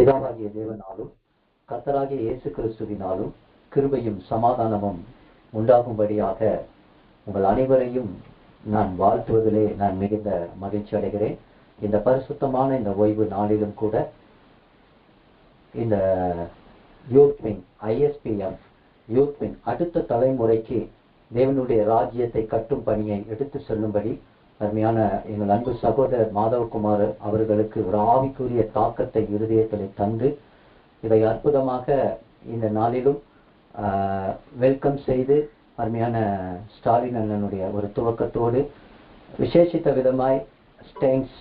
பிதாவாகிய தேவனாலும் கர்த்தராகிய இயேசு கிறிஸ்துவினாலும் கிருபையும் சமாதானமும் உண்டாகும்படியாக உங்கள் அனைவரையும் நான் வாழ்த்துவதிலே நான் மிகுந்த மகிழ்ச்சி அடைகிறேன். இந்த பரிசுத்தமான இந்த ஓய்வு நாளிலும் கூட இந்த youth wing ISPM youth wing அடுத்த தலைமுறைக்கு தேவனுடைய ராஜ்யத்தை கட்டும் பணியை எடுத்து செல்லும்படி அருமையான எங்கள் அன்பு சகோதரர் மாதவகுமார் அவர்களுக்கு ஒரு ஆவிக்குரிய தாக்கத்தை இருதயத்தில் தந்து இதை அற்புதமாக இந்த நாளிலும் வெல்கம் செய்து அருமையான ஸ்டாலின் அண்ணனுடைய ஒரு துவக்கத்தோடு விசேஷித்த விதமாய் ஸ்டெயின்ஸ்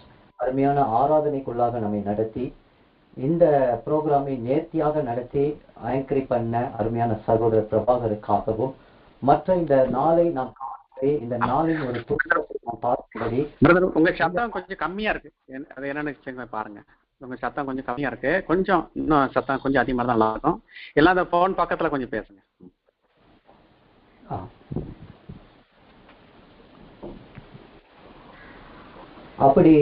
அருமையான ஆராதனைக்குள்ளாக நம்மை நடத்தி இந்த ப்ரோக்ராமை நேர்த்தியாக நடத்தி ஆங்கரி பண்ண அருமையான சகோதரர் பிரபாகருக்காகவும் மற்ற இந்த நாளை நாம் இந்த நாளின் ஒரு துவக்கத்தை நாம் பார்க்கும்படி உங்க சத்தம் கொஞ்சம் கம்மியா இருக்கு. அது என்னன்னு பாருங்க. உங்க சத்தம் கொஞ்சம் கம்மியா இருக்கு. கொஞ்சம் இன்னும் சத்தம் கொஞ்சம் அதிகமாக தான் நல்லா இருக்கும். எல்லாம் அந்த போன் பக்கத்துல கொஞ்சம் பேசுங்க. அப்படி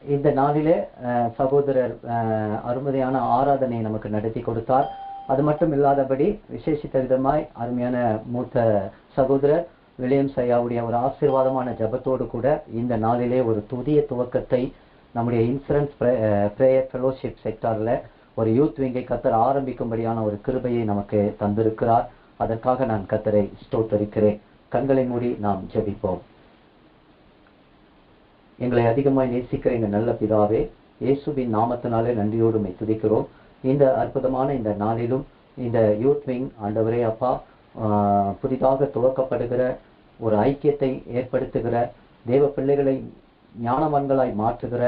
இந்த நாளிலே சகோதரர் அருமையான ஆராதனை நமக்கு நடத்தி கொடுத்தார். அது மட்டும் இல்லாதபடி விசேஷித்த விதமாய் அருமையான மூத்த சகோதரர் வில்லியம்ஸ் ஐயாவுடைய ஒரு ஆசீர்வாதமான ஜபத்தோடு கூட இந்த நாளிலே ஒரு புதிய துவக்கத்தை நம்முடைய இன்சூரன்ஸ் பிரேயர் ஃபெலோஷிப் செக்டார்ல ஒரு யூத் விங்கை கர்த்தர் ஆரம்பிக்கும்படியான ஒரு கிருபையை நமக்கு தந்திருக்கிறார். அதற்காக நான் கர்த்தரை ஸ்தோத்தரிக்கிறேன். கண்களை மூடி நாம் ஜெபிப்போம். எங்களை அதிகமாய் நேசிக்கிற எங்கள் நல்ல பிதாவே, இயேசுவின் நாமத்தினாலே நன்றியோடு உம்மை துதிக்கிறோம். இந்த அற்புதமான இந்த நாளிலும் இந்த யூத் விங் ஆண்டவரே அப்பா புதிதாக துவக்கப்படுகிற ஒரு ஐக்கியத்தை ஏற்படுத்துகிற தேவ பிள்ளைகளை ஞானவான்களாய் மாற்றுகிற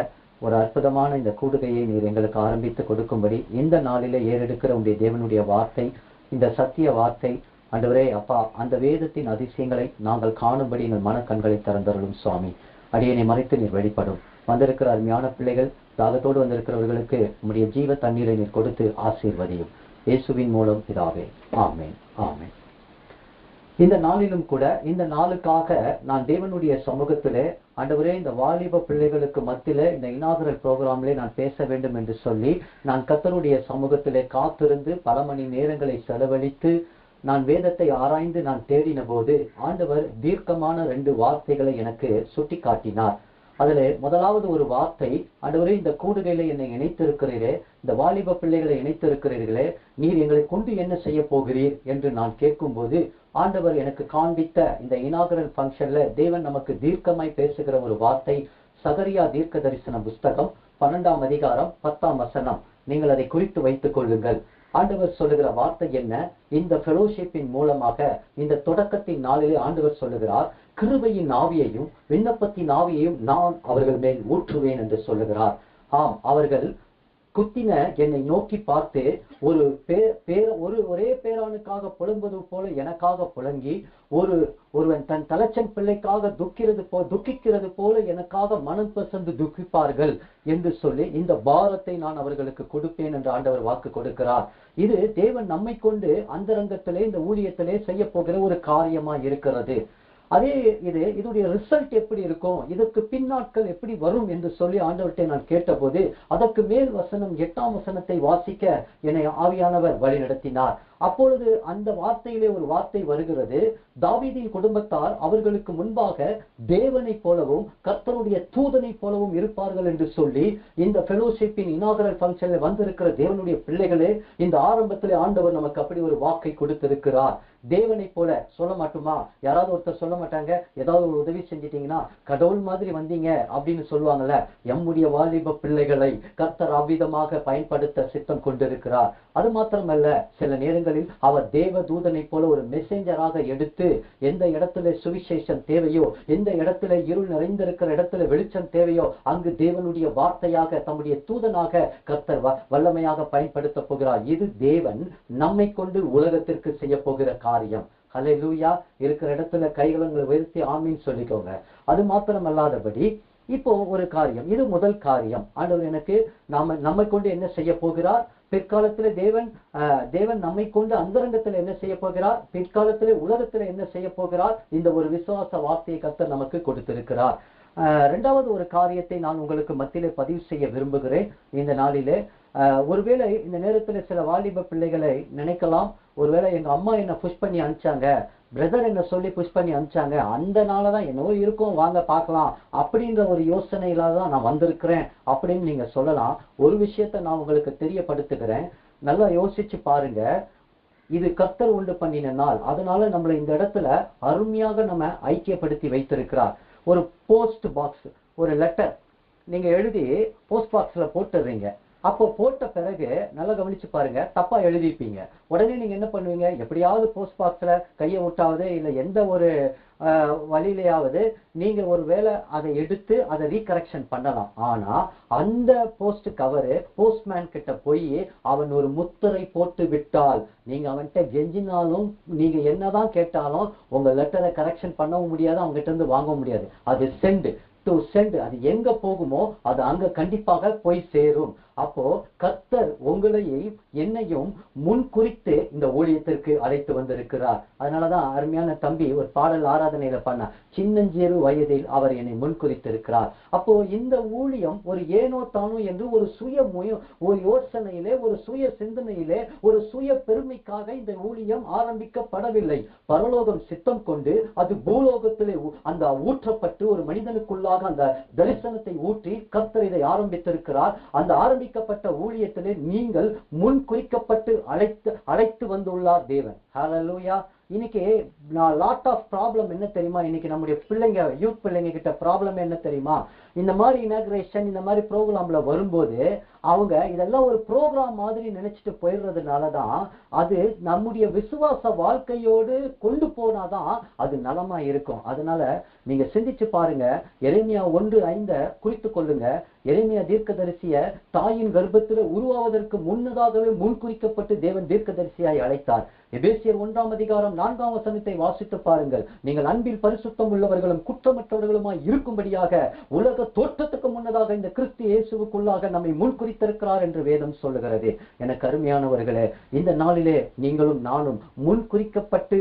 ஒரு அற்புதமான இந்த கூடுகையை நீர் எங்களுக்கு ஆரம்பித்து கொடுக்கும்படி இந்த நாளிலே ஏறெடுக்கிற உடைய தேவனுடைய வார்த்தை, இந்த சத்திய வார்த்தை ஆண்டவரே அப்பா அந்த வேதத்தின் அதிசயங்களை நாங்கள் காணும்படி எங்கள் மனக்கண்களை திறந்தருளும் சுவாமி. அடியனை மறைத்து நீர் வெளிப்படும். வந்திருக்கிற அருமையான பிள்ளைகள் தாகத்தோடு வந்திருக்கிறவர்களுக்கு உம்முடைய ஜீவ தண்ணீரை நீர் கொடுத்து ஆசீர்வதியும். இயேசுவின் மூலம் பிதாவே, ஆமென் ஆமென். இந்த நாளிலும் கூட இந்த நாளுக்காக நான் தேவனுடைய சமூகத்திலே ஆண்டவரே இந்த வாலிப பிள்ளைகளுக்கு மத்தியில இந்த இனாகுரல் ப்ரோக்ராம்லே நான் பேச வேண்டும் என்று சொல்லி நான் கர்த்தருடைய சமூகத்திலே காத்திருந்து பல மணி நேரங்களை செலவழித்து நான் வேதத்தை ஆராய்ந்து நான் தேடின போது ஆண்டவர் தீர்க்கமான 2 வார்த்தைகளை எனக்கு சுட்டி காட்டினார். அதுல முதலாவது ஒரு வார்த்தை, ஆண்டவரே இந்த கூடுகையில என்னை இணைத்திருக்கிறீரே, இந்த வாலிப பிள்ளைகளை இணைத்திருக்கிறீர்களே, நீர் எங்களை கொண்டு என்ன செய்ய போகிறீர் என்று நான் கேட்கும்போது ஆண்டவர் எனக்கு காண்பித்த இந்த இனாகுரல் ஃபங்க்ஷன்ல தேவன் நமக்கு தீர்க்கமாய் பேசுகிற ஒரு வார்த்தை சகரியா தீர்க்க தரிசன புஸ்தகம் 12ஆம் அதிகாரம் 10ஆம் வசனம். நீங்கள் அதை குறித்து வைத்துக் கொள்ளுங்கள். ஆண்டவர் சொல்லுகிற வார்த்தை என்ன? இந்த ஃபெலோஷிப்பின் மூலமாக இந்த தொடக்கத்தின் நாளிலே ஆண்டவர் சொல்லுகிறார், கிருபையின் ஆவியையும் விண்ணப்பத்தின் ஆவியையும் நான் அவர்கள் மேல் ஊற்றுவேன் என்று சொல்லுகிறார். ஆம், அவர்கள் குத்தின என்னை நோக்கி பார்த்து ஒரே பேரானுக்காக புலம்புவது போல எனக்காக புலங்கி ஒருவன் தன் தலைச்சன் பிள்ளைக்காக துக்கிக்கிறது போல எனக்காக மனம் பசந்து துக்கிப்பார்கள் என்று சொல்லி இந்த பாரத்தை நான் அவர்களுக்கு கொடுப்பேன் என்று ஆண்டவர் வாக்கு கொடுக்கிறார். இது தேவன் நம்மை கொண்டு அந்தரங்கத்திலே இந்த ஊழியத்திலே செய்ய போகிற ஒரு காரியமா இருக்கிறது. அதே இதனுடைய ரிசல்ட் எப்படி இருக்கும், இதற்கு பின்னாட்கள் எப்படி வரும் என்று சொல்லி ஆண்டவர்கிட்ட நான் கேட்டபோது அதற்கு மேல் வசனம் 8ஆம் வசனத்தை வாசிக்க என்னை ஆவியானவர் வழி நடத்தினார். அப்பொழுது அந்த வார்த்தையிலே ஒரு வார்த்தை வருகிறது, தாவீதின் குடும்பத்தார் அவர்களுக்கு முன்பாக தேவனை போலவும் கர்த்தருடைய தூதனை போலவும் இருப்பார்கள் என்று சொல்லி இந்த ஃபெலோஷிப்பின் இனாகுரல் ஃபங்க்ஷன்ல வந்திருக்கிற தேவனுடைய பிள்ளைகளே, இந்த ஆரம்பத்திலே ஆண்டவர் நமக்கு அப்படி ஒரு வாக்கை கொடுத்திருக்கிறார். தேவனை போல சொல்ல மாட்டோமா? யாராவது ஒருத்தர் சொல்ல மாட்டாங்க, ஏதாவது ஒரு உதவி செஞ்சிட்டீங்கன்னா கடவுள் மாதிரி வந்தீங்க அப்படின்னு சொல்லுவாங்கல்ல. எம்முடைய வாலிப பிள்ளைகளை கர்த்தர் அவ்விதமாக பயன்படுத்த சித்தம் கொண்டிருக்கிறார். அது மாத்திரமல்ல, சில நேரங்களில் அவர் தேவ தூதனை போல ஒரு மெசேஞ்சராக எடுத்து எந்த இடத்துல சுவிசேஷம் தேவையோ, எந்த இடத்துல இருள் நிறைந்திருக்கிற இடத்துல வெளிச்சம் தேவையோ அங்கு தேவனுடைய வார்த்தையாக தம்முடைய தூதனாக கர்த்தர் வல்லமையாக பயன்படுத்த போகிறார். இது தேவன் நம்மை கொண்டு உலகத்திற்கு செய்ய போகிற காரியம். ஹல்லேலூயா. இருக்கிற இடத்துல கைகளை உயர்த்தி ஆமீன் சொல்லிக்கோங்க. அது மாத்திரமல்லாதபடி இப்போ ஒரு காரியம், இது முதல் காரியம். ஆண்டவர் எனக்கு நம்மை கொண்டு என்ன செய்ய போகிறார், பிற்காலத்துல தேவன் நம்மை கொண்டு அந்தரங்கத்துல என்ன செய்ய போகிறார், பிற்காலத்திலே உலகத்துல என்ன செய்ய போகிறார், இந்த ஒரு விசுவாச வார்த்தையை கர்த்தர் நமக்கு கொடுத்திருக்கிறார். இரண்டாவது ஒரு காரியத்தை நான் உங்களுக்கு மத்தியிலே பதிவு செய்ய விரும்புகிறேன் இந்த நாளிலே. ஒருவேளை இந்த நேரத்துல சில வாலிப பிள்ளைகளை நினைக்கலாம், ஒருவேளை எங்க அம்மா என்ன புஷ் பண்ணி அனுப்பிச்சாங்க, பிரதர் என்ன சொல்லி புஷ் பண்ணி அனுப்பிச்சாங்க, அந்த நாளதான் என்னவோ இருக்கும், வாங்க பார்க்கலாம் அப்படின்ற ஒரு யோசனையில தான் நான் வந்திருக்கிறேன் அப்படின்னு நீங்க சொல்லலாம். ஒரு விஷயத்த நான் உங்களுக்கு தெரியப்படுத்துகிறேன், நல்லா யோசிச்சு பாருங்க. இது கர்த்தர் உண்டு பண்ணின நாள், அதனால நம்மளை இந்த இடத்துல அருமையாக நம்ம ஐக்கியப்படுத்தி வைத்திருக்கிறார். ஒரு போஸ்ட் பாக்ஸ், ஒரு லெட்டர் நீங்க எழுதி போஸ்ட் பாக்ஸ்ல போட்டுறீங்க. அப்போ போட்ட பிறகு நல்லா கவனிச்சு பாருங்க, தப்பா எழுதிப்பீங்க. உடனே நீங்க என்ன பண்ணுவீங்க, எப்படியாவது போஸ்ட் பாக்ஸ்ல கையை விட்டாவது இல்ல எந்த ஒரு வழியிலேயாவது நீங்க ஒரு வேளை அதை எடுத்து அதை ரீகரெக்ஷன் பண்ணலாம். ஆனா அந்த போஸ்ட் கவரு போஸ்ட்மேன் கிட்ட போய் அவன் ஒரு முத்திரை போட்டு விட்டால், நீங்க அவன்கிட்ட கெஞ்சினாலும் நீங்க என்னதான் கேட்டாலும் உங்க லெட்டரை கரெக்ஷன் பண்ணவும் முடியாது, அவங்க கிட்ட இருந்து வாங்க முடியாது. அது சென்ட் டு சென்ட், அது எங்க போகுமோ அது அங்க கண்டிப்பாக போய் சேரும். அப்போ கர்த்தர் உங்களையும் என்னையும் முன் குறித்து இந்த ஊழியத்திற்கு அழைத்து வந்திருக்கிறார். அதனாலதான் அருமையான தம்பி ஒரு பாடல் ஆராதனையில பண்ண, சின்னஞ்சிறு வயதில் அவர் என்னை முன் குறித்திருக்கிறார். அப்போ இந்த ஊழியம் ஒரு ஏனோ தானோ என்று ஒரு ஒரு யோசனையிலே, ஒரு சுய சிந்தனையிலே, ஒரு சுய பெருமைக்காக இந்த ஊழியம் ஆரம்பிக்கப்படவில்லை. பரலோகம் சித்தம் கொண்டு அது பூலோகத்திலே அந்த ஊற்றப்பட்டு ஒரு மனிதனுக்குள்ளாக அந்த தரிசனத்தை ஊற்றி கர்த்தர் இதை ஆரம்பித்திருக்கிறார். அந்த ஆரம்பிக்கப்பட்ட ஊழியத்திலே நீங்கள் முன் குறிக்கப்பட்டு அழைத்து வந்துள்ளார் தேவன். ஹல்லேலூயா. இன்னைக்கு லாட் ஆஃப் ப்ராப்ளம் என்ன தெரியுமா, இன்னைக்கு நம்முடைய பிள்ளைங்க, யூத் பிள்ளைங்க கிட்ட ப்ராப்ளம் என்ன தெரியுமா, இந்த மாதிரி இனாகிரேஷன் இந்த மாதிரி ப்ரோக்ராம்ல வரும்போது அவங்க இதெல்லாம் ஒரு ப்ரோக்ராம் மாதிரி நினைச்சிட்டு போயிடுறதுனாலதான் அது நம்முடைய விசுவாச வாழ்க்கையோடு கொண்டு போனாதான் அது நலமா இருக்கும். அதனால நீங்க சிந்திச்சு பாருங்க, எரேமியா 1:5 குறித்து கொள்ளுங்க. எரேமியா தீர்க்கதரிசிய தாயின் கர்ப்பத்தில் உருவாவதற்கு முன்னதாகவே முன்குறிக்கப்பட்டு தேவன் தீர்க்கதரிசியாய் அழைத்தார். எபேசியர் 1:4 வாசித்து பாருங்கள். நீங்கள் அன்பில் பரிசுத்தம் உள்ளவர்களும் குற்றமற்றவர்களுமாய் இருக்கும்படியாக உலக தோற்றத்துக்கு முன்னதாக இந்த கிறிஸ்து இயேசுவுக்குள்ளாக நம்மை முன்குறித்திருக்கிறார் என்று வேதம் சொல்லுகிறது. எனக்கு அருமையானவர்களே, இந்த நாளிலே நீங்களும் நானும் முன்குறிக்கப்பட்டு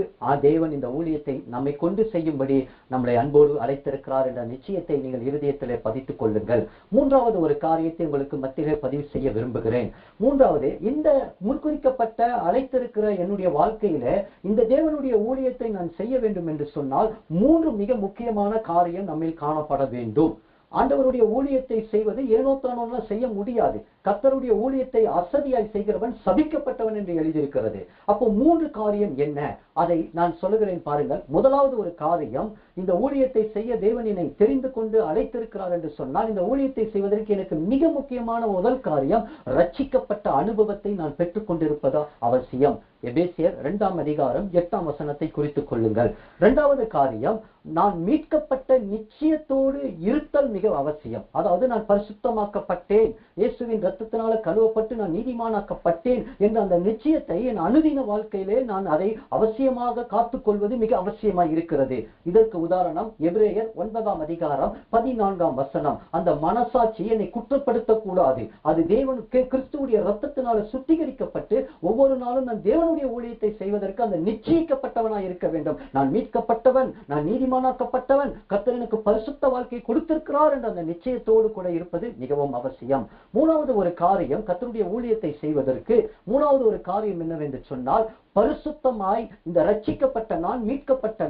தேவன் இந்த ஊழியத்தை நம்மை கொண்டு செய்யும்படி நம்மளை அன்போடு அழைத்திருக்கிறார் என்ற நிச்சயத்தை நீங்கள் இருதயத்திலே பதித்துக் கொள்ளுங்கள். மூன்றாவது ஒரு காரியத்தை உங்களுக்கு மத்தியிலே பதிவு செய்ய விரும்புகிறேன். மூன்றாவது, இந்த முன்குறிக்கப்பட்ட அழைத்திருக்கிற என்னுடைய வாழ்க்கையில இந்த தேவனுடைய ஊழியத்தை நான் செய்ய வேண்டும் என்று சொன்னால் 3 மிக முக்கியமான காரியம் நம்மில் காணப்பட வேண்டும். ஆண்டவருடைய ஊழியத்தை செய்வது ஏனோ தானோ செய்ய முடியாது. கர்த்தருடைய ஊழியத்தை அசதியாய் செய்கிறவன் சபிக்கப்பட்டவன் என்று எழுதியிருக்கிறது. அப்போ 3 காரியம் என்ன, அதை நான் சொல்லுகிறேன் பாருங்கள். முதலாவது ஒரு காரியம், இந்த ஊழியத்தை செய்ய தேவன் என்னை தெரிந்து கொண்டு அழைத்திருக்கிறார் என்று சொன்னால் இந்த ஊழியத்தை செய்வதற்கு எனக்கு மிக முக்கியமான முதல் காரியம் ரட்சிக்கப்பட்ட அனுபவத்தை நான் பெற்றுக் கொண்டிருப்பதா அவசியம். எபேசியர் 2:8 குறித்துக் கொள்ளுங்கள். இரண்டாவது காரியம், நான் மீட்கப்பட்ட நிச்சயத்தோடு இருத்தல் மிக அவசியம். அதாவது நான் பரிசுத்தமாக்கப்பட்டேன், இயேசுவின் இரத்தத்தினால கழுவப்பட்டு நான் நீதிமானாக்கப்பட்டேன் என்ற அந்த நிச்சயத்தை என் அனுதின வாழ்க்கையிலே நான் அதை அவசியமாக காத்துக்கொள்வது மிக அவசியமாய் இருக்கிறது. இதற்கு உதாரணம் எபிரேயர் 9:14. அந்த மனசாட்சி என்னை குற்றப்படுத்தக் கூடாது. அது தேவனுக்கு கிறிஸ்துவுடைய இரத்தத்தினால சுத்திகரிக்கப்பட்டு ஒவ்வொரு நாளும் நான் தேவனுடைய ஊழியத்தை செய்வதற்கு அந்த நிச்சயிக்கப்பட்டவனாய் இருக்க வேண்டும். நான் மீட்கப்பட்டவன், நான் நீதிமானாக்கப்பட்டவன், கர்த்தர் எனக்கு பரிசுத்த வாழ்க்கை கொடுத்திருக்கிறார் என்ற அந்த நிச்சயத்தோடு கூட இருப்பது மிகவும் அவசியம். மூணாவது ஒரு காரியம், கர்த்தருடைய ஊழியத்தை செய்வதற்கு மூணாவது ஒரு காரியம் என்னவென்று சொன்னால், பரிசுத்தமாய் இந்த ரட்சிக்கப்பட்ட நான், மீட்கப்பட்ட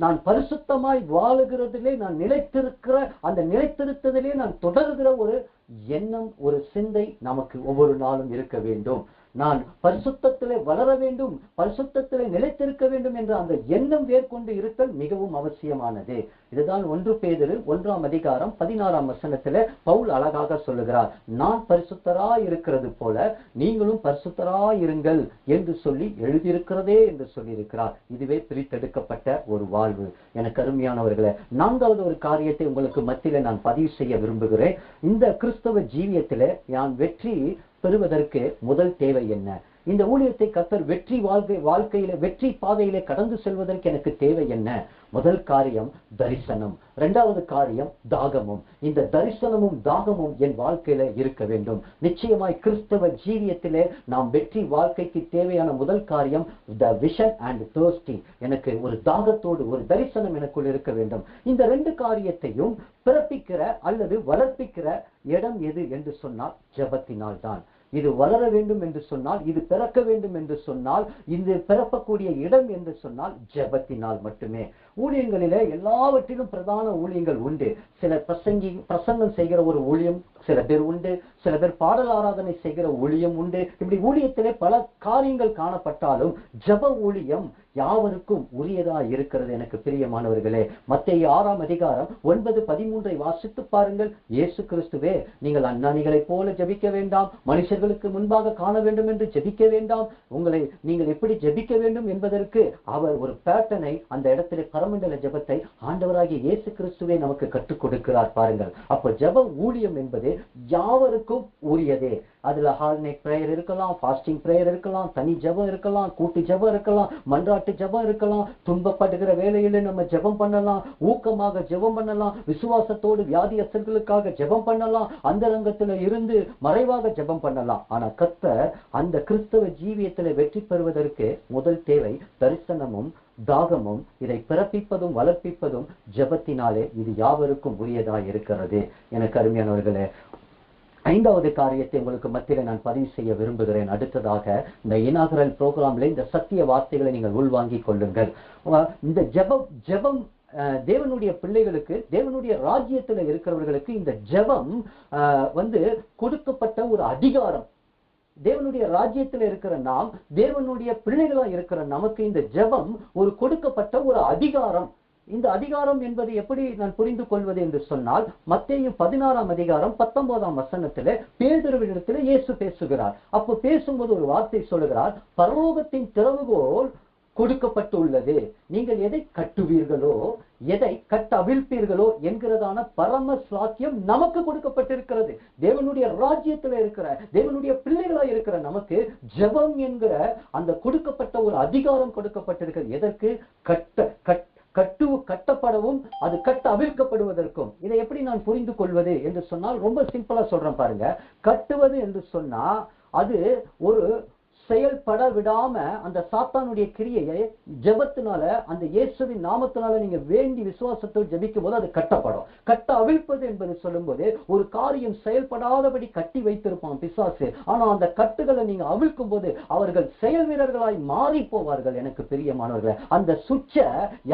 நான் பரிசுத்தமாய் வாழுகிறதிலே நான் நிலைத்திருக்கிற அந்த நிலைத்திருத்ததிலே நான் தொடர்கிற ஒரு எண்ணம், ஒரு சிந்தை நமக்கு ஒவ்வொரு நாளும் இருக்க வேண்டும். நான் பரிசுத்தத்திலே வளர வேண்டும், பரிசுத்தத்திலே நிலைத்திருக்க வேண்டும் என்ற அந்த எண்ணம் வேர்கொண்டு இருத்தல் மிகவும் அவசியமானது. இதுதான் 1 பேதுரு 1:16 பவுல் அழகாக சொல்லுகிறார். நான் பரிசுத்தராய் இருக்கிறது போல நீங்களும் பரிசுத்தராய் இருங்கள் என்று சொல்லி எழுதியிருக்கிறதே என்று சொல்லியிருக்கிறார். இதுவே பிரித்தெடுக்கப்பட்ட ஒரு வாழ்வு. எனக்கு அருமையானவர்களே, நான்காவது ஒரு காரியத்தை உங்களுக்கு மத்தியில நான் பதிவு செய்ய விரும்புகிறேன். இந்த கிறிஸ்தவ ஜீவியத்திலே நான் வெற்றி பெறுவதற்கு முதல் தேவை என்ன? இந்த ஊழியத்தை கர்த்தர் வெற்றி வாழ்க்கையில வெற்றி பாதையிலே கடந்து செல்வதற்கு எனக்கு தேவை என்ன? முதல் காரியம் தரிசனம், இரண்டாவது காரியம் தாகமும். இந்த தரிசனமும் தாகமும் என் வாழ்க்கையில இருக்க வேண்டும். நிச்சயமாய் கிறிஸ்தவ ஜீவியத்திலே நாம் வெற்றி வாழ்க்கைக்கு தேவையான முதல் காரியம் the vision and thirsty. எனக்கு ஒரு தாகத்தோடு ஒரு தரிசனம் எனக்குள் இருக்க வேண்டும். இந்த ரெண்டு காரியத்தையும் பிறப்பிக்கிற அல்லது வளர்ப்பிக்கிற இடம் எது என்று சொன்னால் ஜெபத்தினால் தான். இது வளர வேண்டும் என்று சொன்னால், இது பிறக்க வேண்டும் என்று சொன்னால், இது பிறப்பக்கூடிய இடம் என்று சொன்னால் ஜெபத்தினால் மட்டுமே. ஊழியங்களிலே எல்லாவற்றிலும் பிரதான ஊழியங்கள் உண்டு. சிலர் பிரசங்கம் செய்கிற ஒரு ஊழியம் சில பேர் உண்டு, சில பேர் பாடல் ஆராதனை செய்கிற ஊழியம் உண்டு. இப்படி ஊழியத்திலே பல காரியங்கள் காணப்பட்டாலும் ஜெப ஊழியம் யாவருக்கும் உரியதா இருக்கிறது. எனக்கு பிரியமானவர்களே, மத்தேயு 6ஆம் அதிகாரம் 9:13 வாசித்து பாருங்கள். இயேசு கிறிஸ்துவே, நீங்கள் அஞ்ஞானிகளைப் போல ஜெபிக்க வேண்டாம், மனுஷர்களுக்கு முன்பாக காண வேண்டும் என்று ஜெபிக்க வேண்டாம், உங்களை நீங்கள் எப்படி ஜெபிக்க வேண்டும் என்பதற்கு அவர் ஒரு பேட்டர்னை அந்த இடத்திலே பரமண்டல ஜெபத்தை ஆண்டவராகிய இயேசு கிறிஸ்துவே நமக்கு கற்றுக் கொடுக்கிறார். பாருங்கள், அப்ப ஜெப ஊழியம் என்பது யாவருக்கும் உரியதே. அதுல ஹால்நெக் பிரேயர் இருக்கலாம், ஃபாஸ்டிங் பிரேயர் இருக்கலாம், தனி ஜெபம் இருக்கலாம், கூட்டு ஜெபம் இருக்கலாம், மன்றாட்டு ஜெபம் இருக்கலாம். துன்பப்படுகிற வேளையில நம்ம ஜெபம் பண்ணலாம், ஊக்கமாக ஜெபம் பண்ணலாம், விசுவாசத்தோடு வியாதியஸ்தர்களுக்காக ஜெபம் பண்ணலாம், அந்தரங்கத்துல இருந்து மறைவாக ஜெபம் பண்ணலாம். ஆனா கர்த்தர் அந்த கிறிஸ்தவ ஜீவியத்துல வெற்றி பெறுவதற்கு முதல் தேவை தரிசனமும் தாகமும். இதை பிறப்பிப்பதும் வளர்ப்பிப்பதும் ஜெபத்தினாலே இது யாவருக்கும் உரியதா இருக்கிறது. எனக்கு அருமையானவர்களே, 5வது காரியத்தை உங்களுக்கு மத்தியில நான் பதிவு செய்ய விரும்புகிறேன். அடுத்ததாக இந்த இனாகரல் ப்ரோக்ராம்ல இந்த சத்திய வார்த்தைகளை நீங்கள் உள்வாங்கிக் கொள்ளுங்கள். இந்த ஜெபம் தேவனுடைய பிள்ளைகளுக்கு, தேவனுடைய ராஜ்யத்துல இருக்கிறவர்களுக்கு இந்த ஜெபம் கொடுக்கப்பட்ட ஒரு அதிகாரம். தேவனுடைய ராஜ்யத்தில் இருக்கிற நாம், தேவனுடைய பிள்ளைகளா இருக்கிற நமக்கு இந்த ஜெபம் ஒரு கொடுக்கப்பட்ட ஒரு அதிகாரம். இந்த அதிகாரம் என்பது எப்படி நான் புரிந்து கொள்வது என்று சொன்னால், மத்தேயு 16ஆம் அதிகாரம் 19ஆம் வசனத்திலே பேதுருவினிடத்திலே இயேசு பேசுகிறார். அப்போ பேசும்போது ஒரு வார்த்தை சொல்லுகிறார், பரலோகத்தின் திறவுகோல் கொடுக்கப்பட்டுள்ளது, நீங்கள் எதை கட்டுவீர்களோ எதை கட்டவிழ்ப்பீர்களோ என்கிறதான பரம சாக்கியம் நமக்கு கொடுக்கப்பட்டிருக்கிறது. தேவனுடைய ராஜ்யத்துல இருக்கிற, தேவனுடைய பிள்ளைகளா இருக்கிற நமக்கு ஜெபம் என்கிற அந்த கொடுக்கப்பட்ட ஒரு அதிகாரம் கொடுக்கப்பட்டிருக்கிறது. எதற்கு? கட்டப்படவும் அது கட்ட அவிழ்க்கப்படுவதற்கும். இதை எப்படி நான் புரிந்து கொள்வது என்று சொன்னால் ரொம்ப சிம்பிளா சொல்றேன் பாருங்க. கட்டுவது என்று சொன்னா அது ஒரு செயல்பட விடாம அந்த சாத்தானுடைய கிரியையை ஜெபத்தினால, அந்த இயேசுவின் நாமத்தினால நீங்க வேண்டி விசுவாசத்தோடு ஜெபிக்கும் போது அது கட்டப்படும். கட்ட அவிழ்ப்பது என்பது சொல்லும் போது ஒரு காரியம் செயல்படாதபடி கட்டி வைத்திருப்பான் பிசாசு. ஆனா அந்த கட்டுகளை நீங்க அவிழ்க்கும் போது அவர்கள் செயல் வீரர்களாய் மாறி போவார்கள். எனக்கு பிரியமானவர்களே, அந்த சுவிட்ச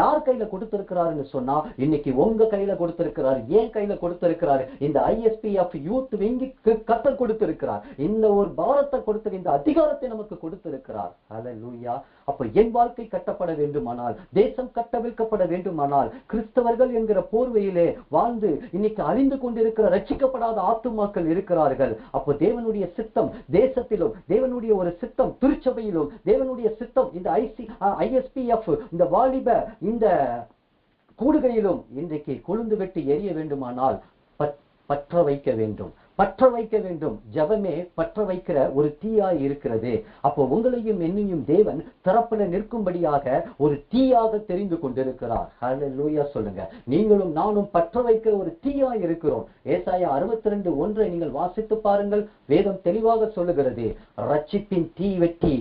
யார் கையில கொடுத்திருக்கிறாருன்னு சொன்னா இன்னைக்கு உங்க கையில கொடுத்திருக்கிறார், ஏன் கையில கொடுத்திருக்கிறார். இந்த ISPF யூத் விங்கிக்கு கர்த்தர் கொடுத்திருக்கிறார். இந்த ஒரு பாரத்தை கொடுத்து இந்த அதிகாரத்தை நமக்கு கொடுத்திருக்கிறார். ஹல்லேலூயா. அப்ப என் வாழ்க்கை கட்டப்பட வேண்டுமானால், தேசம் கட்டவிழ்க்கப்பட வேண்டுமானால், கிறிஸ்தவர்கள் என்கிற போர்வையிலே வாழ்ந்து இன்னைக்கு அழிந்து கொண்டிருக்கிற ரட்சிக்கப்படாத ஆத்துமாக்கள் இருக்கிறார்கள். அப்போ தேவனுடைய சித்தம் தேசத்திலும், தேவனுடைய ஒரு சித்தம் திருச்சபையிலும், தேவனுடைய சித்தம் இந்த ISPF இந்த வாலிப இந்த கூடுகையிலும் இன்றைக்கு கொழுந்து வெட்டி எரிய வேண்டுமானால் பற்ற வைக்க வேண்டும், பற்ற வைக்க வேண்டும். ஜெபமே பற்ற வைக்கிற ஒரு தீயாய் இருக்கிறது. அப்போ உங்களையும் என்னையும் தேவன் தரப்புல நிற்கும்படியாக ஒரு தீயாக தெரிந்து கொண்டிருக்கிறார். ஹல்லேலூயா சொல்லுங்க. நீங்களும் நானும் பற்ற வைக்கிற ஒரு தீயாய் இருக்கிறோம். ஏசாயா 62:1 நீங்கள் வாசித்து பாருங்கள். வேதம் தெளிவாக சொல்லுகிறது, ரட்சிப்பின் தீவெட்டி,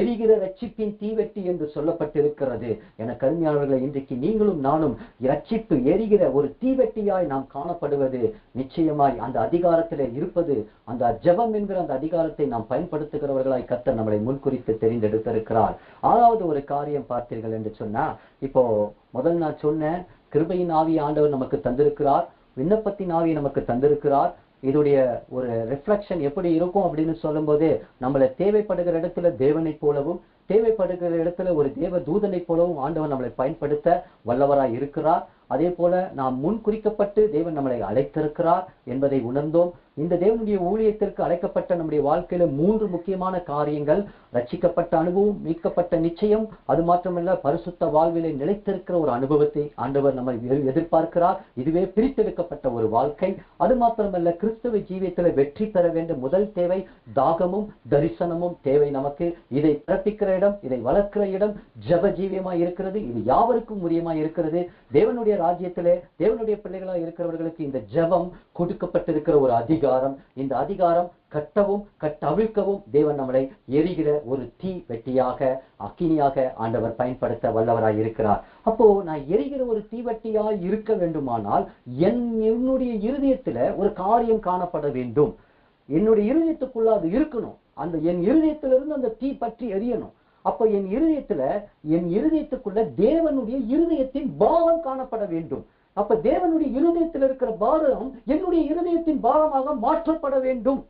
எரிகிற ரட்சிப்பின் தீவெட்டி என்று சொல்லப்பட்டிருக்கிறது. என கருமையாளர்களை, இன்றைக்கு நீங்களும் நானும் ரட்சிப்பு எரிகிற ஒரு தீவெட்டியாய் நாம் காணப்படுவது நிச்சயமாய் அந்த அதிகாரத்தில் இருப்பது. அந்த ஜெபம் என்கிற அந்த அதிகாரத்தை நாம் பயன்படுத்துகிறவர்களாய் கர்த்தர் நம்மளை முன்குறித்து தெரிந்தெடுத்திருக்கிறார். 6வது ஒரு காரியம் பார்த்தீர்கள் என்று சொன்னா, இப்போ முதல் நான் சொன்ன கிருபையின் ஆவி ஆண்டவர் நமக்கு தந்திருக்கிறார், விண்ணப்பத்தின் ஆவி நமக்கு தந்திருக்கிறார். இதோடைய ஒரு ரிஃப்ளெக்ஷன் எப்படி இருக்கும் அப்படின்னு சொல்லும் போது, நம்மளை தேவைப்படுகிற இடத்துல தேவனை போலவும், தேவைப்படுகிற இடத்துல ஒரு தேவ தூதனை போலவும் ஆண்டவர் நம்மளை பயன்படுத்த வல்லவராய் இருக்கிறார். அதே போல நாம் முன் குறிக்கப்பட்டு தேவன் நம்மளை அழைத்திருக்கிறார் என்பதை உணர்ந்தோம். இந்த தேவனுடைய ஊழியத்திற்கு அழைக்கப்பட்ட நம்முடைய வாழ்க்கையில 3 முக்கியமான காரியங்கள்: ரட்சிக்கப்பட்ட அனுபவம், மீட்கப்பட்ட நிச்சயம், அது மாத்திரமல்ல பரிசுத்த வாழ்விலே நிலைத்திருக்கிற ஒரு அனுபவத்தை ஆண்டவர் நம்மை எதிர்பார்க்கிறார். இதுவே பிரித்தெடுக்கப்பட்ட ஒரு வாழ்க்கை. அது மாத்திரமல்ல, கிறிஸ்தவ ஜீவியத்தில் வெற்றி பெற வேண்டும். முதல் தேவை தாகமும் தரிசனமும் தேவை நமக்கு. இதை பிறப்பிக்கிற இடம், இதை வளர்க்கிற இடம் ஜெப ஜீவியமாய் இருக்கிறது. இது யாவருக்கும் முரியமாய் இருக்கிறது. தேவனுடைய ராஜ்யத்திலே தேவனுடைய பிள்ளைகளாய் இருக்கிறவர்களுக்கு இந்த ஜெபம் கொடுக்கப்பட்டிருக்கிற ஒரு அதிகாரம். இந்த அதிகாரம் கட்டவும் கட்டவிழ்க்கவும் தேவன் நம்மளை எரிகிற ஒரு தீ வெட்டியாக, அக்கினியாக ஆண்டவர் பயன்படுத்த வல்லவராய் இருக்கிறார். அப்போ நான் எரிகிற ஒரு தீவட்டியாய் இருக்க வேண்டுமானால் என்னுடைய இருதயத்துல ஒரு காரியம் காணப்பட வேண்டும். என்னுடைய இருதயத்துக்குள்ள அது இருக்கணும். அந்த என் இருதயத்திலிருந்து அந்த தீ பற்றி எரியணும். அப்ப என் இருதயத்துக்குள்ள தேவனுடைய இருதயத்தின் பாரம் காணப்பட வேண்டும். அப்ப தேவனுடைய இருதயத்தில் இருக்கிற பாரம் என்னுடைய இருதயத்தின் பாரமாக மாற்றப்பட வேண்டும்.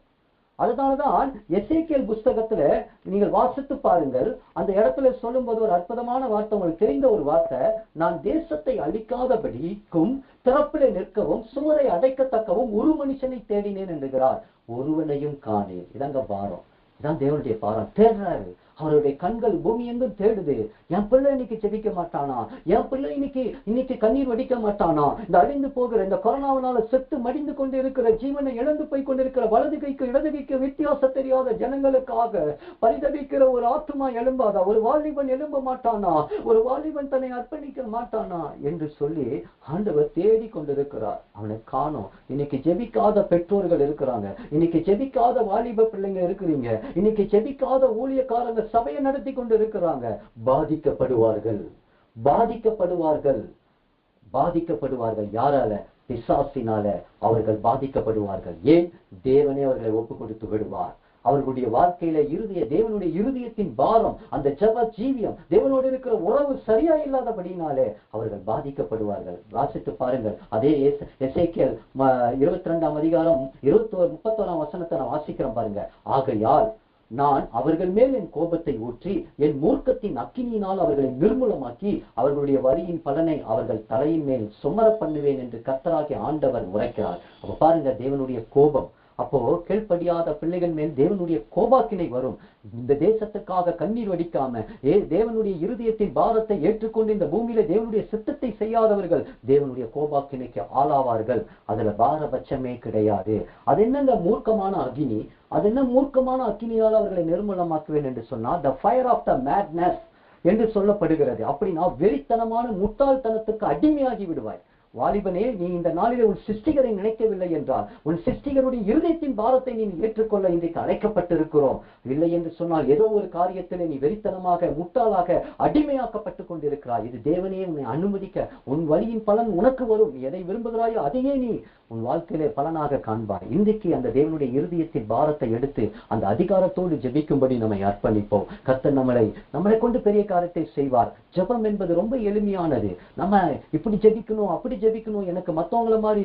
அதனாலதான் எசேக்கியேல் புஸ்தகத்துல நீங்கள் வாசித்து பாருங்கள். அந்த இடத்துல சொல்லும் போது ஒரு அற்புதமான வார்த்தை, உங்களுக்கு தெரிந்த ஒரு வார்த்தை: நான் தேசத்தை அழிக்காதபடிக்கும் திறப்பிலே நிற்கவும் சுவரை அடைக்கத்தக்கவும் ஒரு மனுஷனை தேடினேன் என்கிறார். ஒருவனையும் காணேன். இதாங்க பாரம். இதான் தேவனுடைய பாரம். தேடுறாரு. அவருடைய கண்கள் பூமி எங்கும் தேடுது. என் பிள்ளை இன்னைக்கு ஜெபிக்க மாட்டானா? என் பிள்ளை இன்னைக்கு கண்ணீர் வடிக்க மாட்டானா? இந்த அழிந்து போகிற இந்த கொரோனாவினால செத்து மடிந்து கொண்டு இருக்கிற, ஜீவனை இழந்து போய் கொண்டிருக்கிற, வலது கைக்கு இடது கைக்கு வித்தியாசம் தெரியாத ஜனங்களுக்காக பரிதபிக்கிற ஒரு ஆத்துமா எழும்பாதா? ஒரு வாலிபன் எழும்ப மாட்டானா? ஒரு வாலிபன் தன்னை அர்ப்பணிக்க மாட்டானா என்று சொல்லி ஆண்டவர் தேடி கொண்டிருக்கிறார். அவனை காணோம். இன்னைக்கு ஜெபிக்காத பெற்றோர்கள் இருக்கிறாங்க. இன்னைக்கு ஜெபிக்காத வாலிப பிள்ளைங்க இருக்கிறீங்க. இன்னைக்கு ஜெபிக்காத ஊழியக்காரங்க சபையை நடத்தி கொண்டு இருக்கிறாங்க. பாதிக்கப்படுவார்கள். யாரால? பிசாசினால அவர்கள் பாதிக்கப்படுவார்கள். ஏன்? தேவனே அவர்களை ஒப்பு கொடுத்து விடுவார். அவர்களுடைய வாழ்க்கையில தேவனுடைய இருதயத்தின் பாரம், அந்த ஜெப ஜீவியம், தேவனோடு இருக்கிற உறவு சரியா இல்லாதபடினாலே அவர்கள் பாதிக்கப்படுவார்கள். வாசித்து பாருங்கள். அதே எசேக்கியேல் 22ஆம் அதிகாரம் 31ஆம் வசனத்தை நான் வாசிக்கிறேன் பாருங்க. ஆகையால் நான் அவர்கள் மேல் என் கோபத்தை ஊற்றி என் மூர்க்கத்தின் அக்கினியினால் அவர்களை நிர்மூலமாக்கி அவர்களுடைய வரியின் பலனை அவர்கள் தலையின் மேல் சுமர பண்ணுவேன் என்று கர்த்தராகிய ஆண்டவர் உரைக்கிறார். அப்ப பாருங்க, தேவனுடைய கோபம். அப்போ கீழ்ப்படியாத பிள்ளைகள் மேல் தேவனுடைய கோபாக்கினை வரும். இந்த தேசத்துக்காக கண்ணீர் வடிக்காம தேவனுடைய இருதயத்தின் பாரத்தை ஏற்றுக்கொண்டு இந்த பூமியில தேவனுடைய சித்தத்தை செய்யாதவர்கள் தேவனுடைய கோபாக்கினைக்கு ஆளாவார்கள். அதுல பாரபட்சமே கிடையாது. அது என்னங்க மூர்க்கமான அக்னி? அது என்ன மூர்க்கமான அக்கினியால் அவர்களை நிர்மூலமாக்குவேன் என்று சொன்னா, the fire of the madness என்று சொல்லப்படுகிறது. அப்படின்னா வெறித்தனமான முட்டாள்தனத்துக்கு அடிமையாகி விடுவாய். வாலிபனே, நீ இந்த நாளிலே உன் சிருஷ்டிகரை நினைக்கவில்லை என்றால், உன் சிருஷ்டிகருடைய இருதயத்தின் பாரத்தை நீ ஏற்றுக்கொள்ள இன்றைக்கு அழைக்கப்பட்டிருக்கிறோம். இல்லை என்று சொன்னால் ஏதோ ஒரு காரியத்திலே நீ வெறித்தனமாக முட்டாளாக அடிமையாக்கப்பட்டு கொண்டிருக்கிறாய். இது தேவனே உன்னை அனுமதிக்க, உன் வழியின் பலன் உனக்கு வரும். நீ எதை விரும்புகிறாயோ அதையே நீ உன் வாழ்க்கையிலே பலனாக காண்பாய். இன்றைக்கு அந்த தேவனுடைய இருதயத்தின் பாரத்தை எடுத்து அந்த அதிகாரத்தோடு ஜெபிக்கும்படி நம்மை அர்ப்பணிப்போம். கர்த்தர் நம்மளை கொண்டு பெரிய காரியத்தை செய்வார். ஜெபம் என்பது ரொம்ப எளிமையானது. நம்ம இப்படி ஜெபிக்கணும், அப்படி ஜெபிக்கணும், எனக்கு மத்தவங்கள மாதிரி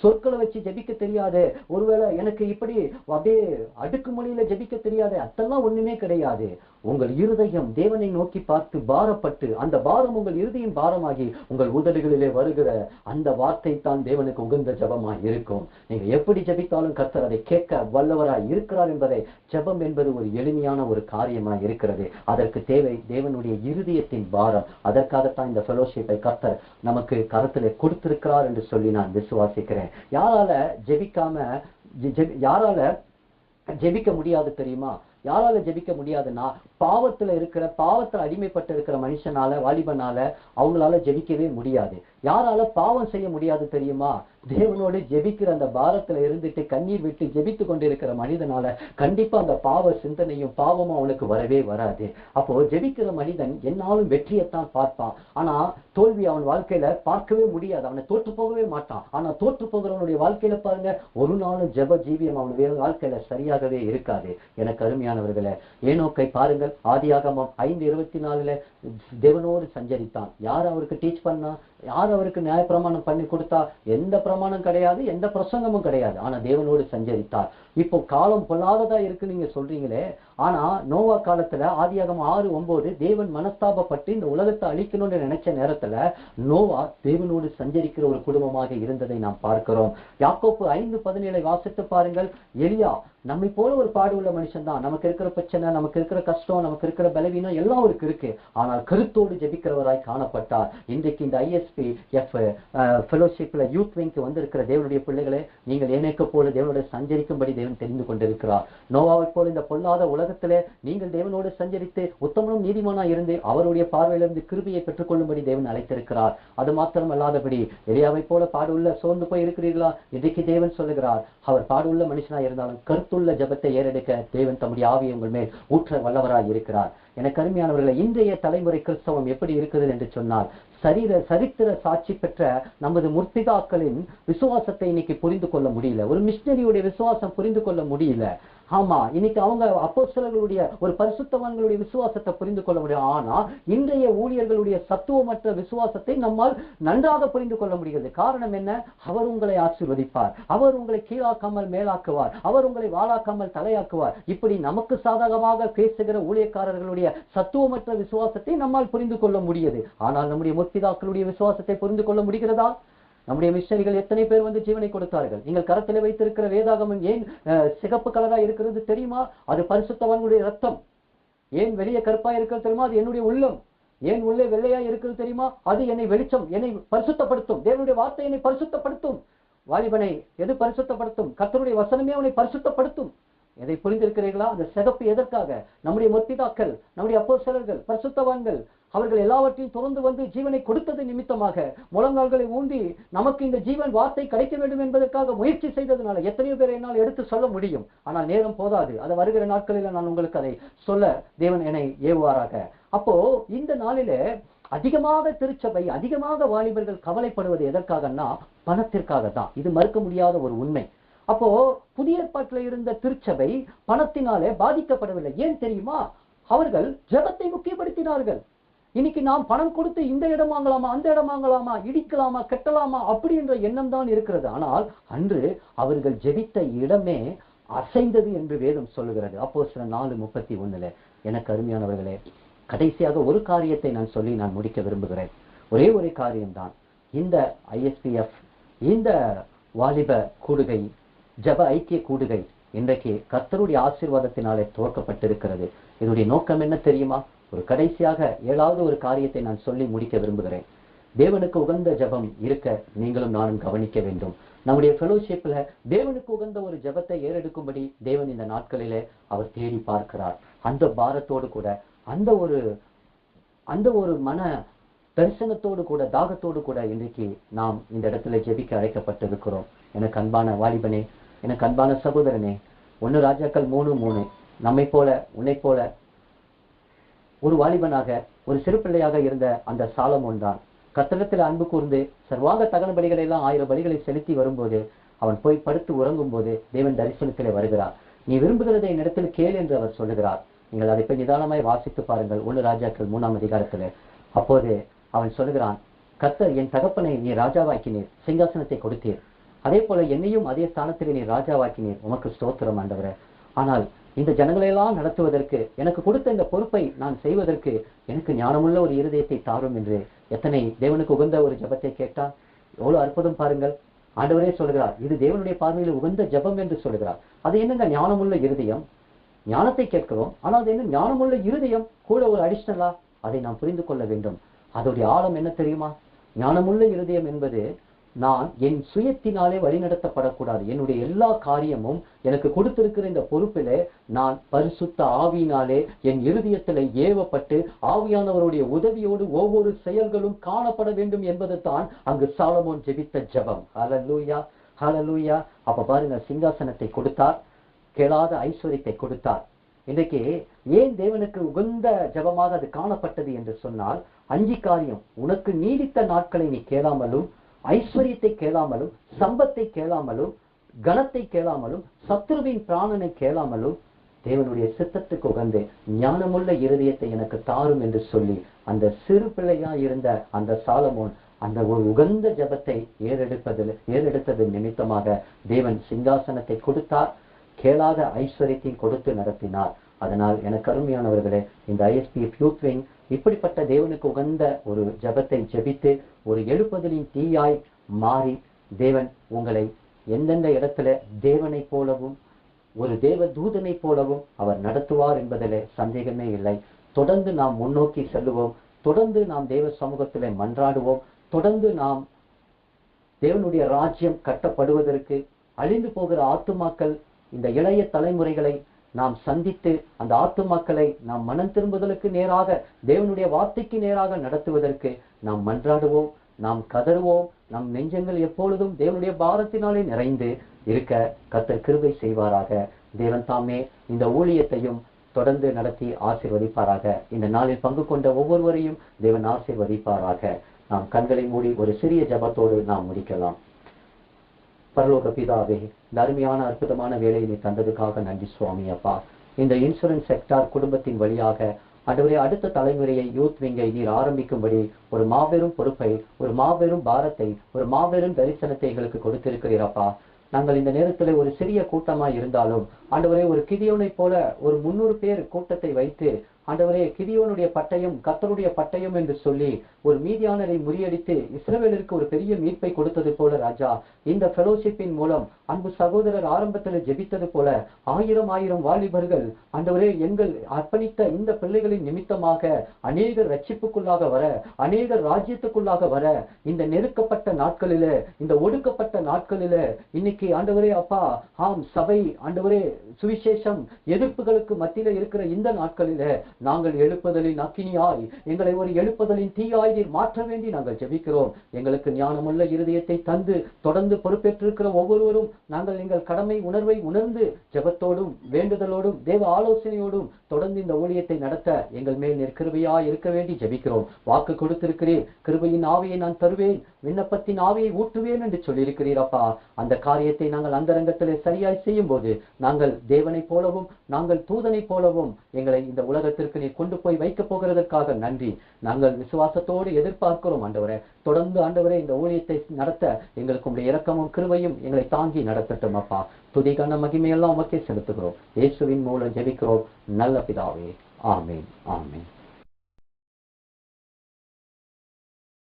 சொற்களை வச்சு ஜெபிக்க தெரியாது, ஒருவேளை எனக்கு இப்படி அப்படியே அடுக்குமொழியில ஜெபிக்க தெரியாது, அதெல்லாம் ஒண்ணுமே கிடையாது. உங்கள் இருதயம் தேவனை நோக்கி பார்த்து பாரப்பட்டு, அந்த பாரம் உங்கள் இருதயம் பாரமாகி உங்கள் உதடுகளிலே வருகிற அந்த வார்த்தை தான் தேவனுக்கு உகந்த ஜெபமாய் இருக்கும். நீங்க எப்படி ஜெபித்தாலும் கர்த்தர் அதை கேட்க வல்லவராய் இருக்கிறார் என்பதை, ஜெபம் என்பது ஒரு எளிமையான ஒரு காரியமாய் இருக்கிறது. அதற்கு தேவை தேவனுடைய இருதயத்தின் பாரம். அதற்காகத்தான் இந்த ஃபெலோஷிப்பை கர்த்தர் நமக்கு கருத்திலே கொடுத்திருக்கிறார் என்று சொல்லி நான் விசுவாசிக்கிறேன். யாரால ஜெபிக்க முடியாது தெரியுமா? யாரால ஜெபிக்க முடியாதுன்னா, பாவத்துல அடிமைப்பட்டு இருக்கிற மனுஷனால, வாலிபனால அவங்களால ஜெபிக்கவே முடியாது. யாரால பாவம் செய்ய முடியாது தெரியுமா? தேவனோடு ஜெபிக்கிற அந்த பாரத்துல இருந்துட்டு கண்ணீர் விட்டு ஜெபித்து கொண்டிருக்கிற மனிதனால கண்டிப்பா அந்த பாவ சிந்தனையும் பாவமும் அவனுக்கு வரவே வராது. அப்போ ஜெபிக்கிற மனிதன் என்னாலும் வெற்றியைத்தான் பார்ப்பான். ஆனா தோல்வி அவன் வாழ்க்கையில பார்க்கவே முடியாது. அவனை தோற்று போகவே மாட்டான். ஆனா தோற்று போகிறவனுடைய வாழ்க்கையில பாருங்க, ஒரு நாளும் ஜெப ஜீவியம் அவனுடைய வாழ்க்கையில சரியாகவே இருக்காது. எனக்கு அருமையானவர்களே, ஏனோக்கை பாருங்கள். ஆதியாகமம் 5:24 தேவனோடு சஞ்சரித்தான். யார் அவருக்கு டீச் பண்ணா? யார் அவருக்கு நியாயப்பிரமாணம் பண்ணி கொடுத்தா? எந்த பிரமாணம் கிடையாது, எந்த பிரசங்கமும் கிடையாது. ஆனா தேவனோடு சஞ்சரித்தார். இப்போ காலம் பொல்லாததா இருக்கு நீங்க சொல்றீங்களே, ஆனா நோவா காலத்துல ஆதியாகமம் 6:9 தேவன் மனஸ்தாபப்பட்டு இந்த உலகத்தை அழிக்கணும்னு நினைச்ச நேரத்துல நோவா தேவனோடு சஞ்சரிக்கிற ஒரு குடும்பமாக இருந்ததை நாம் பார்க்கிறோம். யாக்கோப்பு 5:17 வாசித்து பாருங்கள். எலியா நம்மை போல ஒரு பாடு உள்ள மனுஷன் தான். நமக்கு இருக்கிற பிரச்சனை, நமக்கு இருக்கிற கஷ்டம், நமக்கு இருக்கிற பலவீனம் எல்லாம் அவருக்கு இருக்கு. ஆனால் கருத்தோடு ஜெபிக்கிறவராய் காணப்பட்டார். இன்றைக்கு இந்த ISPF ஃபெலோஷிப்ல யூத் விங்க்கு வந்திருக்கிற தேவனுடைய பிள்ளைகளே, நீங்கள் ஏனைக்க போல தேவனோட சஞ்சரிக்கும்படி தேவன் தெரிந்து கொண்டிருக்கிறார். நோவாவை போல இந்த பொல்லாத உலகத்திலே நீங்கள் தேவனோடு சஞ்சரித்து உத்தமனும் நீதிமானா இருந்து அவருடைய பார்வையிலிருந்து கிருபையை பெற்றுக்கொள்ளும்படி தேவன் அழைத்திருக்கிறார். அது மாத்திரமல்லாதபடி எலியாவை போல பாடுள்ள சோர்ந்து போய் இருக்கிறீர்களா? இன்றைக்கு தேவன் சொல்லுகிறார், அவர் பாடுள்ள மனுஷனா இருந்தாலும் கருத்துள்ள ஜெபத்தை ஏறெடுக்க தேவன் தம்முடைய ஆவியை உங்கள் மேல் ஊற்ற வல்லவராய் இருக்கிறார். எனக்கு அருமையானவர்களை, இன்றைய தலைமுறை கிறிஸ்தவம் எப்படி இருக்கிறது என்று சொன்னால், சரித்திர சாட்சி பெற்ற நமது முற்பிதாக்களின் விசுவாசத்தை இன்னைக்கு புரிந்து கொள்ள முடியல. ஒரு மிஷனரியுடைய விசுவாசம் புரிந்து கொள்ள முடியல. ஆமா, இன்னைக்கு அவங்க அப்போஸ்தலர்களுடைய ஒரு பரிசுத்தவான்களுடைய விசுவாசத்தை புரிந்து கொள்ள முடியும். ஆனா இன்றைய ஊழியர்களுடைய சத்துவமற்ற விசுவாசத்தை நம்மால் நன்றாக புரிந்து கொள்ள முடிகிறது. காரணம் என்ன? அவர் உங்களை ஆசீர்வதிப்பார், அவர் உங்களை கீழாக்காமல் மேலாக்குவார், அவர் உங்களை வாழாக்காமல் தலையாக்குவார். இப்படி நமக்கு சாதகமாக பேசுகிற ஊழியக்காரர்களுடைய சத்துவமற்ற விசுவாசத்தை நம்மால் புரிந்து கொள்ள முடியுது. ஆனால் நம்முடைய முற்பிதாக்களுடைய விசுவாசத்தை புரிந்து கொள்ள முடிகிறதா? நம்முடைய மிஷனரிகள் எத்தனை பேர் வந்து ஜீவனை கொடுத்தார்கள்? நீங்கள் கரத்திலே வைத்திருக்கிற வேதாகமம் ஏன் சிகப்பு கலரா இருக்கிறது தெரியுமா? அது பரிசுத்தவான்களுடைய ரத்தம். ஏன் வெளியே கருப்பா இருக்கிறது தெரியுமா? அது என்னுடைய உள்ளம். ஏன் உள்ளே வெள்ளையா இருக்கிறது தெரியுமா? அது என்னை வெளிச்சம், என்னை பரிசுத்தப்படுத்தும். தேவனுடைய வார்த்தை என்னை பரிசுத்தப்படுத்தும். வாலிபனை எது பரிசுத்தப்படுத்தும்? கர்த்தருடைய வசனமே அவனை பரிசுத்தப்படுத்தும். எதை புரிந்திருக்கிறீர்களா? அந்த சிகப்பு எதற்காக? நம்முடைய முற்பிதாக்கள், நம்முடைய அப்போஸ்தலர்கள், பரிசுத்தவான்கள் அவர்கள் எல்லாவற்றையும் தொடர்ந்து வந்து ஜீவனை கொடுத்தது நிமித்தமாக, முழங்கால்களை ஊண்டி நமக்கு இந்த ஜீவன் வார்த்தை கிடைக்க வேண்டும் என்பதற்காக முயற்சி செய்ததுனால எத்தனையோ பேரை என்னால் எடுத்து சொல்ல முடியும். ஆனால் நேரம் போதாது. அதை வருகிற நாட்களில் நான் உங்களுக்கு அதை சொல்ல தேவன் என்னை ஏவுவாராக. அப்போ இந்த நாளிலே அதிகமாக திருச்சபை, அதிகமாக வாலிபர்கள் கவலைப்படுவது எதற்காகன்னா பணத்திற்காக தான். இது மறுக்க முடியாத ஒரு உண்மை. அப்போ புதிய ஏற்பாட்டில் இருந்த திருச்சபை பணத்தினாலே பாதிக்கப்படவில்லை. ஏன் தெரியுமா? அவர்கள் ஜெபத்தை முக்கியப்படுத்தினார்கள். இன்னைக்கு நாம் பணம் கொடுத்து இந்த இடம் வாங்கலாமா, அந்த இடம் வாங்கலாமா, இடிக்கலாமா, கட்டலாமா அப்படி என்ற எண்ணம் தான் இருக்கிறது. ஆனால் அன்று அவர்கள் ஜெபித்த இடமே அசைந்தது என்று வேதம் சொல்லுகிறது. அப்போஸ்தலர் 4:31. எனக்கு அருமையானவர்களே, கடைசியாக ஒரு காரியத்தை நான் சொல்லி நான் முடிக்க விரும்புகிறேன். ஒரே ஒரு காரியம்தான். இந்த ISPF, இந்த வாலிப கூடுகை, ஜப ஐக்கிய கூடுகை இன்றைக்கு கர்த்தருடைய ஆசீர்வாதத்தினாலே துவக்கப்பட்டிருக்கிறது. இதனுடைய நோக்கம் என்ன தெரியுமா? ஒரு கடைசியாக 7வது ஒரு காரியத்தை நான் சொல்லி முடிக்க விரும்புகிறேன். தேவனுக்கு உகந்த ஜபம் இருக்க நீங்களும் நானும் கவனிக்க வேண்டும். நம்முடைய ஃபெலோஷிப்ல தேவனுக்கு உகந்த ஒரு ஜபத்தை ஏறெடுக்கும்படி தேவன் இந்த நாட்களிலே அவர் தேடி பார்க்கிறார். அந்த பாரத்தோடு கூட, அந்த ஒரு மன தரிசனத்தோடு கூட, தாகத்தோடு கூட இன்றைக்கு நாம் இந்த இடத்துல ஜெபிக்க அழைக்கப்பட்டிருக்கிறோம். எனக்கு அன்பான வாலிபனே, எனக்கு அன்பான சகோதரனே, 1 ராஜாக்கள் 3:3 நம்மை போல உன்னை போல ஒரு வாலிபனாக, ஒரு சிறு பிள்ளையாக இருந்த அந்த சாலமோன் தான் கர்த்தரிடத்தில் அன்பு கூர்ந்து சர்வாங்க தகன பலிகளை எல்லாம் 1000 பலிகளை செலுத்தி வரும்போது, அவன் போய் படுத்து உறங்கும் போது தேவன் தரிசனத்திலே வருகிறார். நீ விரும்புகிறதை என்னிடத்தில் கேள் என்று அவர் சொல்லுகிறார். நீங்கள் அதை போய் நிதானமாய் வாசித்து பாருங்கள். 1 ராஜாக்கள் 3ஆம் அதிகாரத்தில். அப்போது அவன் சொல்லுகிறான், கர்த்தர் என் தகப்பனை நீ ராஜாவாக்கினீர், சிங்காசனத்தை கொடுத்தீர், அதே போல என்னையும் அதே ஸ்தானத்திலே நீ ராஜாவாக்கினீர், உமக்கு ஸ்தோத்திரம் ஆண்டவரே. ஆனால் இந்த ஜனங்களெல்லாம் நடத்துவதற்கு, எனக்கு கொடுத்த இந்த பொறுப்பை நான் செய்வதற்கு எனக்கு ஞானமுள்ள ஒரு இருதயத்தை தாரும் என்று எத்தனை தேவனுக்கு உகந்த ஒரு ஜபத்தை கேட்டான். எவ்வளவு அற்புதம் பாருங்கள். ஆண்டவரே சொல்கிறார், இது தேவனுடைய பார்வையில் உகந்த ஜபம் என்று சொல்கிறார். அது என்னங்க ஞானமுள்ள இருதயம்? ஞானத்தை கேட்கிறோம், ஆனால் அது என்ன ஞானமுள்ள இருதயம் கூட ஒரு அடிஷனலா? அதை நாம் புரிந்து கொள்ள வேண்டும். அதோடைய ஆழம் என்ன தெரியுமா? ஞானமுள்ள இருதயம் என்பது, நான் என் சுயத்தினாலே வழிநடத்தப்படக்கூடாது. என்னுடைய எல்லா காரியமும் எனக்கு கொடுத்திருக்கிற இந்த பொறுப்பிலே நான் பரிசுத்த ஆவியினாலே என் இருதயத்திலே ஏவப்பட்டு ஆவியானவருடைய உதவியோடு ஒவ்வொரு செயல்களும் காணப்பட வேண்டும் என்பது தான் அங்கு சாலமோன் ஜெபித்த ஜெபம். ஹல்லேலூயா, ஹல்லேலூயா. அப்ப பாருங்க, சிங்காசனத்தை கொடுத்தார், கேளாத ஐஸ்வரியத்தை கொடுத்தார். இன்றைக்கு ஏன் தேவனுக்கு உகந்த ஜெபமாக அது காணப்பட்டது என்று சொன்னால், 5 காரியம். உனக்கு நீடித்த நாட்களை நீ கேளாமலும், ஐஸ்வரியத்தை கேளாமலும், சம்பத்தை கேளாமலும், கனத்தை கேளாமலும், சத்துருவின் பிராணனை கேளாமலும், தேவனுடைய சித்தத்துக்கு உகந்து ஞானமுள்ள இருதயத்தை எனக்கு தாரும் என்று சொல்லி அந்த சிறு பிள்ளையா இருந்த அந்த சாலமோன் அந்த ஒரு உகந்த ஜபத்தை ஏறெடுத்தது நிமித்தமாக தேவன் சிங்காசனத்தை கொடுத்தார், கேளாத ஐஸ்வரியத்தையும் கொடுத்து நடத்தினார். அதனால் எனக்கு அருமையானவர்களே, இந்த ISPF யூத் விங் இப்படிப்பட்ட தேவனுக்கு உகந்த ஒரு ஜெபத்தை ஜெபித்து ஒரு எழுப்புதலின் தீயாய் மாறி தேவன் உங்களை எந்தெந்த இடத்துல தேவனை போலவும் ஒரு தேவ தூதனை போலவும் அவர் நடத்துவார் என்பதிலே சந்தேகமே இல்லை. தொடர்ந்து நாம் முன்னோக்கி செல்லுவோம், தொடர்ந்து நாம் தேவ சமூகத்திலே மன்றாடுவோம், தொடர்ந்து நாம் தேவனுடைய ராஜ்யம் கட்டப்படுவதற்கு அழிந்து போகிற ஆத்துமாக்கள் இந்த இளைய தலைமுறைகளை நாம் சந்தித்து அந்த ஆத்துமாக்களை நாம் மனம் திரும்புதலுக்கு நேராக தேவனுடைய வார்த்தைக்கு நேராக நடத்துவதற்கு நாம் மன்றாடுவோம், நாம் கதறுவோம். நம் நெஞ்சங்கள் எப்பொழுதும் தேவனுடைய பாரத்தினாலே நிறைந்து இருக்க கர்த்தர் கிருபை செய்வாராக. தேவன் தாமே இந்த ஊழியத்தையும் தொடர்ந்து நடத்தி ஆசீர்வதிப்பாராக. இந்த நாளில் பங்கு கொண்ட ஒவ்வொருவரையும் தேவன் ஆசீர்வதிப்பாராக. நாம் கண்களை மூடி ஒரு சிறிய ஜெபத்தோடு நாம் முடிக்கலாம். பரலோக பிதாவே, இந்த அருமையான அற்புதமான வேலையை நீ தந்ததுக்காக நன்றி சுவாமி அப்பா. இந்த இன்சூரன்ஸ் செக்டார் குடும்பத்தின் வழியாக ஆண்டவரே அடுத்த தலைமுறையை யூத் விங்கை நீர் ஆரம்பிக்கும்படி ஒரு மாபெரும் பொறுப்பை, ஒரு மாபெரும் பாரத்தை, ஒரு மாபெரும் தரிசனத்தை எங்களுக்கு கொடுத்திருக்கிறீரப்பா. நாங்கள் இந்த நேரத்தில் ஒரு சிறிய கூட்டமாய் இருந்தாலும் ஆண்டவரே ஒரு கிதியோனை போல ஒரு 300 பேர் கூட்டத்தை வைத்து ஆண்டவரே கிதியோனுடைய பட்டயம் கர்த்தருடைய பட்டயம் என்று சொல்லி ஒரு மீதியானரை முறியடித்து இஸ்ரவேலருக்கு ஒரு பெரிய மீட்பை கொடுத்தது போல ராஜா, இந்த ஃபெலோஷிப்பின் மூலம் அன்பு சகோதரர் ஆரம்பத்தில் ஜெபித்தது போல 1000 வாலிபர்கள் ஆண்டவரே எங்கள் அர்ப்பணித்த இந்த பிள்ளைகளின் நிமித்தமாக அநேகர் ரட்சிப்புக்குள்ளாக வர, அநேகர் ராஜ்யத்துக்குள்ளாக வர, இந்த நெருக்கப்பட்ட நாட்களில, இந்த ஒடுக்கப்பட்ட நாட்களில இன்னைக்கு ஆண்டவரே அப்பா ஆம் சபை ஆண்டவரே சுவிசேஷம் எதிர்ப்புகளுக்கு மத்தியில இருக்கிற இந்த நாட்களில நாங்கள் எழுப்புதலின் அக்கினியாய் எங்களை ஒரு எழுப்புதலின் தீயாய் மாற்ற வேண்டி நாங்கள் ஜெபிக்கிறோம். எங்களுக்கு ஞானமுள்ள இருதயத்தை தந்து தொடர்ந்து பொறுப்பேற்றிருக்கிற ஒவ்வொருவரும் நாங்கள் எங்கள் கடமை உணர்வை உணர்ந்து ஜெபத்தோடும் வேண்டுதலோடும் தேவ ஆலோசனையோடும் தொடர்ந்து இந்த ஊழியத்தை நடத்த எங்கள் மேல் கிருபையாய் இருக்க வேண்டி ஜெபிக்கிறோம். வாக்கு கொடுத்திருக்கிறேன், கிருபையின் ஆவியை நான் தருவேன், விண்ணப்பத்தின் ஆவியை ஊற்றுவேன் என்று சொல்லியிருக்கிறீரப்பா. அந்த காரியத்தை நாங்கள் அந்தரங்கத்திலே சரியாய் செய்யும் போது நாங்கள் தேவனை போலவும் நாங்கள் தூதனை போலவும் எங்களை இந்த உலகத்திற்கு நீ கொண்டு போய் வைக்கப் போகிறதற்காக நன்றி. நாங்கள் விசுவாசத்தோடு எதிர்பார்க்கிறோம் ஆண்டவரே. தொடர்ந்து ஆண்டவரே இந்த ஊழியத்தை நடத்த எங்களுக்கு உடைய இரக்கமும் கிருபையும் எங்களை தாங்கி நடத்தட்டும் அப்பா. துதி கன மகிமையெல்லாம் உமக்கே செலுத்துகிறோம். இயேசுவின் மூலம் ஜெபிக்கிறோம் நல்ல பிதாவே. ஆமேன், ஆமேன்.